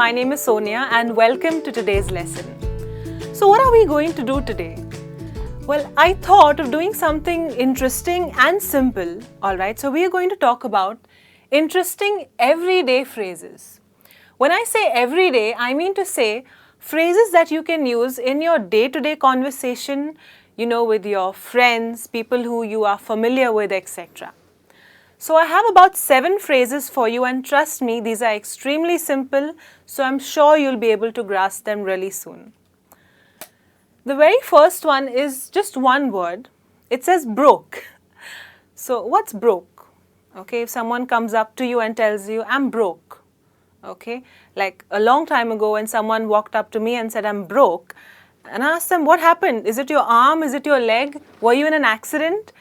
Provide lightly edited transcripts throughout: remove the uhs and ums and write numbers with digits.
my name is Sonia and welcome to today's lesson. So what are we going to do today? Well, I thought of doing something interesting and simple, alright? So we are going to talk about interesting everyday phrases. When I say everyday, I mean to say phrases that you can use in your day-to-day conversation, with your friends, people who you are familiar with, etc. So I have about 7 phrases for you, and trust me, these are extremely simple, so I'm sure you'll be able to grasp them really soon. The very first one is just one word. It says broke. So what's broke? Okay, if someone comes up to you and tells you, I'm broke. Okay, like a long time ago when someone walked up to me and said, I'm broke, and I asked them, what happened? Is it your arm? Is it your leg? Were you in an accident?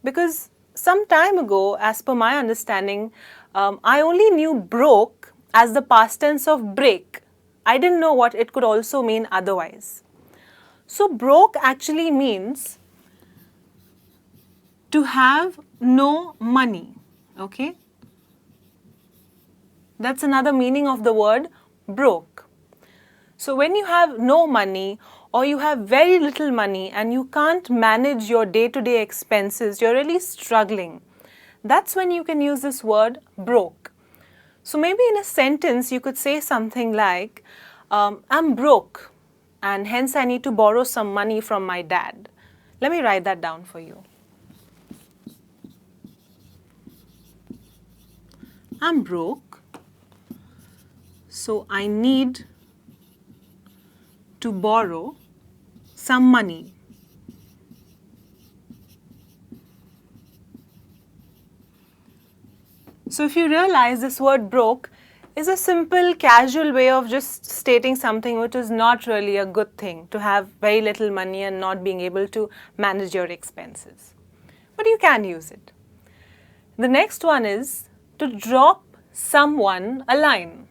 Because some time ago, as per my understanding, I only knew broke as the past tense of break. I didn't know what it could also mean otherwise. So broke actually means to have no money, okay? That's another meaning of the word broke. So when you have no money or you have very little money and you can't manage your day-to-day expenses, you're really struggling. That's when you can use this word broke. So maybe in a sentence you could say something like, I'm broke and hence I need to borrow some money from my dad. Let me write that down for you. I'm broke, so I need to borrow some money. So if you realize, this word broke is a simple, casual way of just stating something which is not really a good thing, to have very little money and not being able to manage your expenses. But you can use it. The next one is to drop someone a line.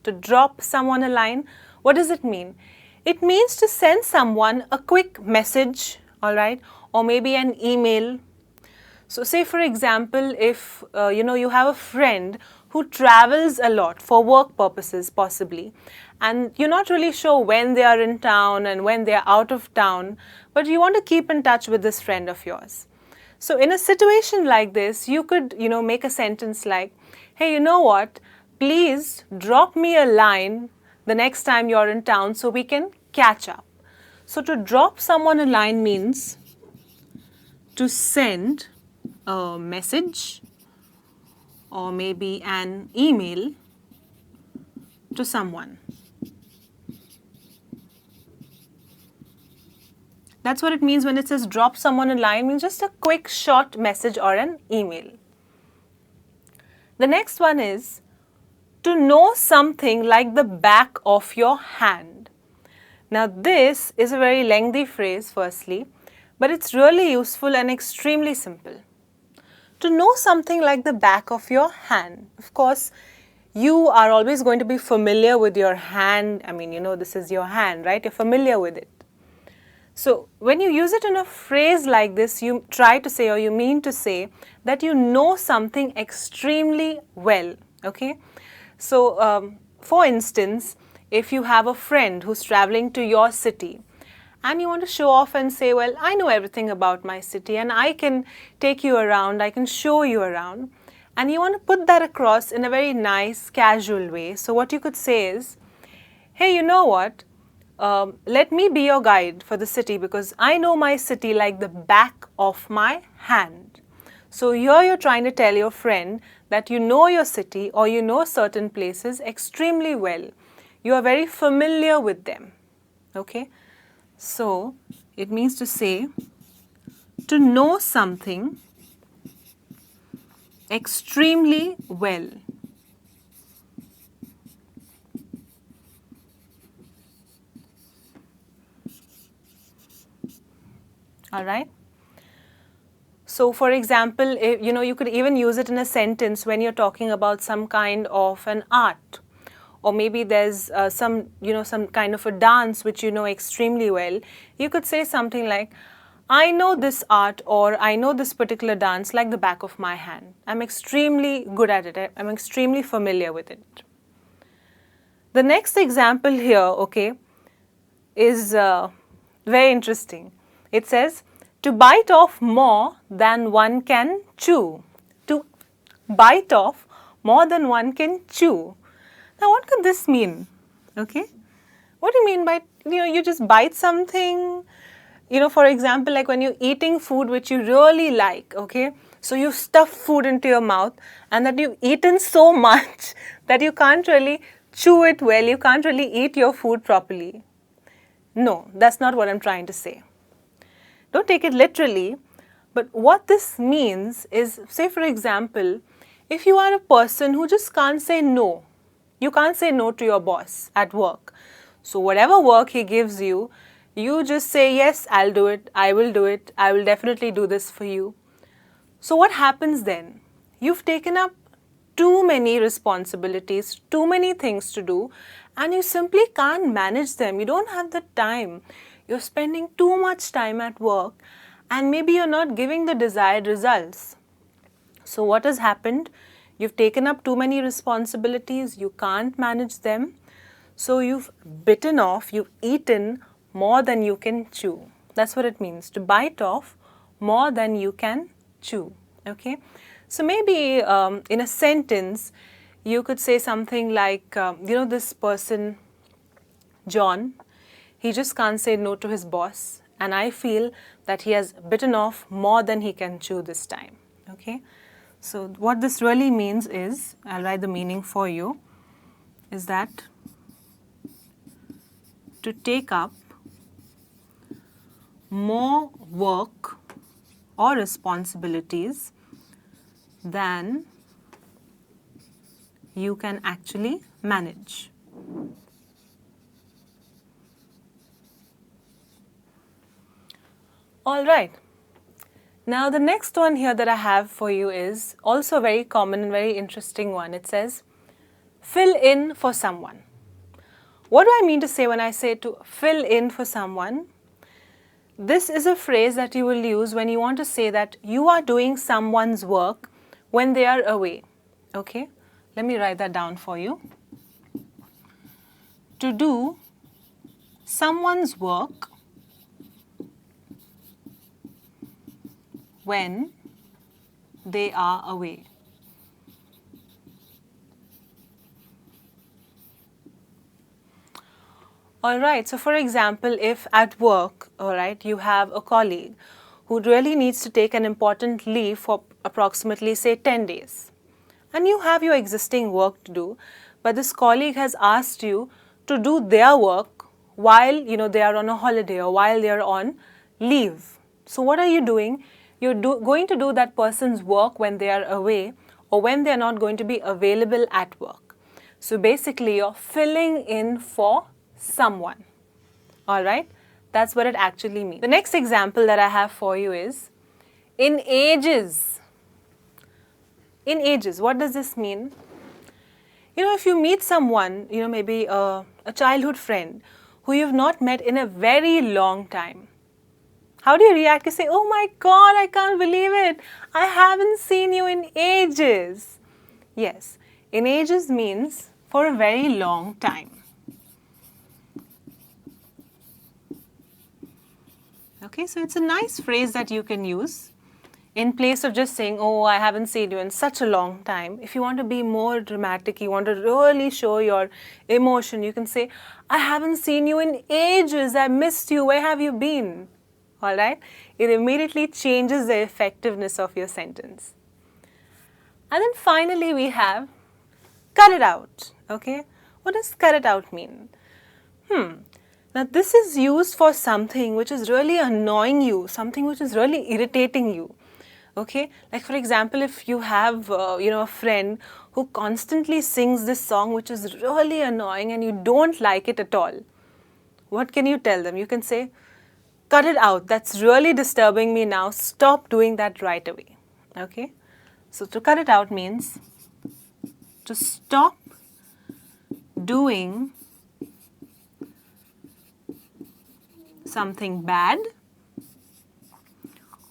To drop someone a line, what does it mean? It means to send someone a quick message, alright, or maybe an email. So say for example, if you have a friend who travels a lot for work purposes possibly, and you're not really sure when they are in town and when they are out of town, but you want to keep in touch with this friend of yours. So in a situation like this, you could make a sentence like, hey, you know what, please drop me a line the next time you're in town so we can catch up. So to drop someone a line means to send a message or maybe an email to someone. That's what it means when it says drop someone a line, means just a quick short message or an email. The next one is to know something like the back of your hand. Now this is a very lengthy phrase firstly, but it's really useful and extremely simple. To know something like the back of your hand. Of course, you are always going to be familiar with your hand. I mean, this is your hand, right? You're familiar with it. So when you use it in a phrase like this, you try to say, or you mean to say, that you know something extremely well, okay? So, for instance, if you have a friend who's traveling to your city and you want to show off and say, well, I know everything about my city and I can take you around, I can show you around, and you want to put that across in a very nice, casual way. So what you could say is, hey, you know what, let me be your guide for the city because I know my city like the back of my hand. So here you're trying to tell your friend that you know your city or you know certain places extremely well. You are very familiar with them, okay? So it means to say, to know something extremely well. All right? So for example, you could even use it in a sentence when you're talking about some kind of an art, or maybe there's some kind of a dance which you know extremely well. You could say something like, I know this art or I know this particular dance like the back of my hand. I'm extremely good at it. I'm extremely familiar with it. The next example here, okay, is very interesting. It says, to bite off more than one can chew. To bite off more than one can chew. Now, what could this mean? Okay, what do you mean by, you just bite something? For example, like when you're eating food which you really like, okay, so you stuff food into your mouth and that you've eaten so much that you can't really chew it well, you can't really eat your food properly. No, that's not what I'm trying to say. Don't take it literally, but what this means is, say for example, if you are a person who just can't say no, you can't say no to your boss at work. So whatever work he gives you, you just say, yes, I'll do it, I will do it, I will definitely do this for you. So what happens then? You've taken up too many responsibilities, too many things to do, and you simply can't manage them. You don't have the time. You're spending too much time at work, and maybe you're not giving the desired results. So what has happened? You've taken up too many responsibilities, you can't manage them. So you've bitten off, you've eaten more than you can chew. That's what it means, to bite off more than you can chew. Okay, so maybe in a sentence you could say something like, this person John, he just can't say no to his boss, and I feel that he has bitten off more than he can chew this time. Okay, so what this really means is, I'll write the meaning for you, is that to take up more work or responsibilities than you can actually manage. All right. Now the next one here that I have for you is also a very common and very interesting one. It says, fill in for someone. What do I mean to say when I say to fill in for someone? This is a phrase that you will use when you want to say that you are doing someone's work when they are away. Okay, let me write that down for you. To do someone's work when they are away. Alright, so for example, if at work, alright, you have a colleague who really needs to take an important leave for approximately, say, 10 days. And you have your existing work to do, but this colleague has asked you to do their work while, they are on a holiday or while they are on leave. So what are you doing? You're going to do that person's work when they are away or when they are not going to be available at work. So basically, you're filling in for someone. Alright, that's what it actually means. The next example that I have for you is, in ages. In ages, what does this mean? If you meet someone, maybe a childhood friend who you've not met in a very long time, how do you react? You say, oh my God, I can't believe it. I haven't seen you in ages. Yes, in ages means for a very long time. Okay, so it's a nice phrase that you can use in place of just saying, oh, I haven't seen you in such a long time. If you want to be more dramatic, you want to really show your emotion, you can say, I haven't seen you in ages. I missed you. Where have you been? All right, it immediately changes the effectiveness of your sentence. And then finally we have cut it out. Okay, what does cut it out mean? Now this is used for something which is really annoying you, something which is really irritating you. Okay, like for example, if you have a friend who constantly sings this song which is really annoying and you don't like it at all, what can you tell them? You can say, cut it out, that's really disturbing me now, stop doing that right away. Okay, so to cut it out means to stop doing something bad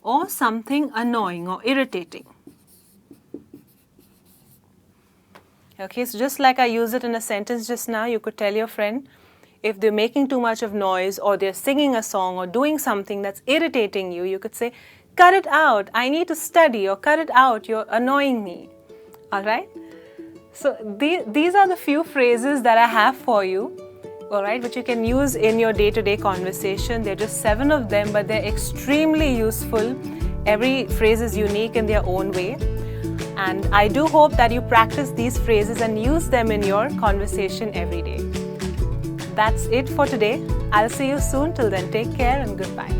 or something annoying or irritating. Okay, so just like I used it in a sentence just now, you could tell your friend if they're making too much of noise or they're singing a song or doing something that's irritating you, you could say, cut it out, I need to study, or cut it out, you're annoying me. All right? So these are the few phrases that I have for you, all right, which you can use in your day-to-day conversation. There are just 7 of them, but they're extremely useful. Every phrase is unique in their own way. And I do hope that you practice these phrases and use them in your conversation every day. That's it for today. I'll see you soon. Till then, take care and goodbye.